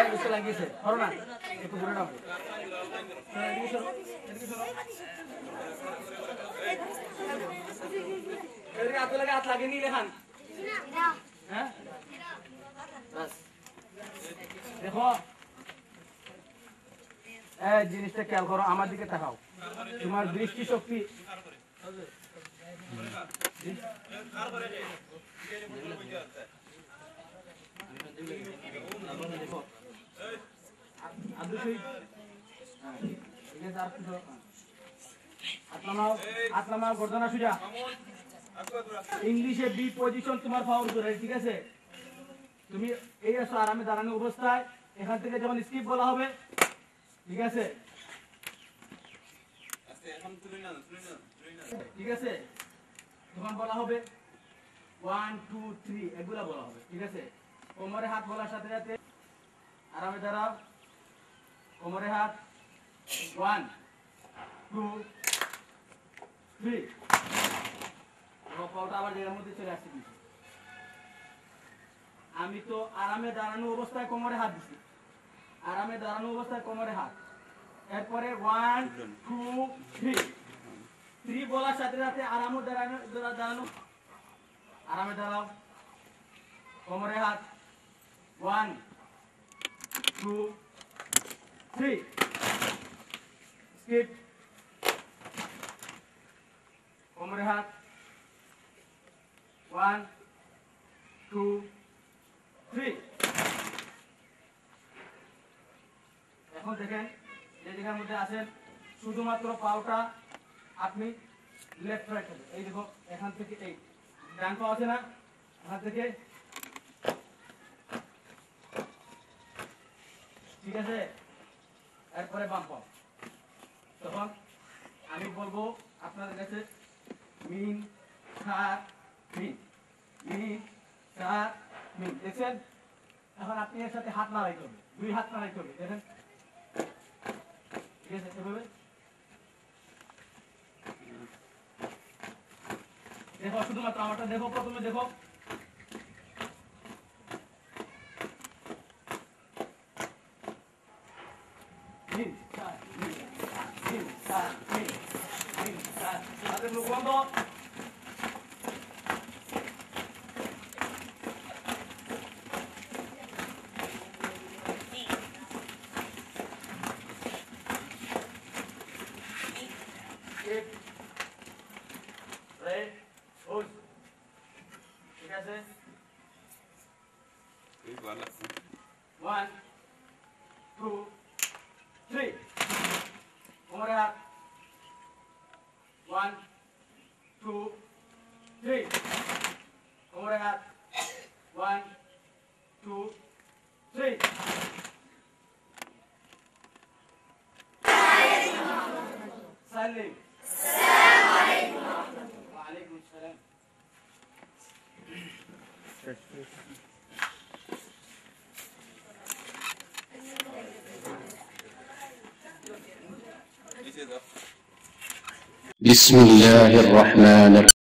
इसको লাগিয়েছে করো না একটু ঘুরে নাও এদিকে সরো এদিকে হাত লাগিয়ে নিলে খান হ্যাঁ বাস দেখো এই জিনিসটা খেয়াল করো আমার দিকে তাকাও তোমার দৃষ্টি শক্তি ইংলিশে বি পজিশন তোমার পাওয়ার ধরে ঠিক আছে তুমি এই আসো আরামে দাঁড়ানো অবস্থায় এখান থেকে যখন স্কিপ বলা হবে ঠিক আছে ঠিক আছে তখন বলা হবে 1 2 3 এগুলা বলা হবে ঠিক আছে কোমরে হাত বলার সাথে সাথে আরামে দাঁড়াও কোমরে হাত 1 2 3 পাওটা আবার এর মধ্যে চলে আসছে আমি তো আরামে দাঁড়ানো অবস্থায় কোমরে হাত দিছি আরামে দাঁড়ানো অবস্থায় কোমরে হাত এরপরে 1 2 3 3 বলার সাথে সাথে আরামে দাঁড়ানো আরামে দাঁড়াও কোমরে হাত 1 2 3 স্কিপ কোমরে হাত 1 2 3 এখন দেখেন এই জায়গার মধ্যে আছেন শুধুমাত্র পাওটা আপনি লেফট রাইট এই দেখো এখান থেকে এই ডান পা আছে না এখান থেকে ঠিক আছে এরপরে বাম পা তখন আমি বলবো আপনাদের কাছে মিন সাত মিন মিন সাত মিন দেখছেন এখন আপনি এর সাথে হাত নাড়াইতে হবে দুই হাত নাড়াইতে হবে দেখেন ঠিক আছে এভাবে দেখো শুধুমাত্র আমারটা দেখো প্রথমে দেখো মিন সাত মিন সাত মিন সাত হাতের মুখ বন্ধ ঠিক আছে 1 2 3 কোমরে হাত 1 2 3 কোমরে হাত 1 2 3 সালাম ওয়ালাইকুম আসসালাম بسم الله الرحمن الرحيم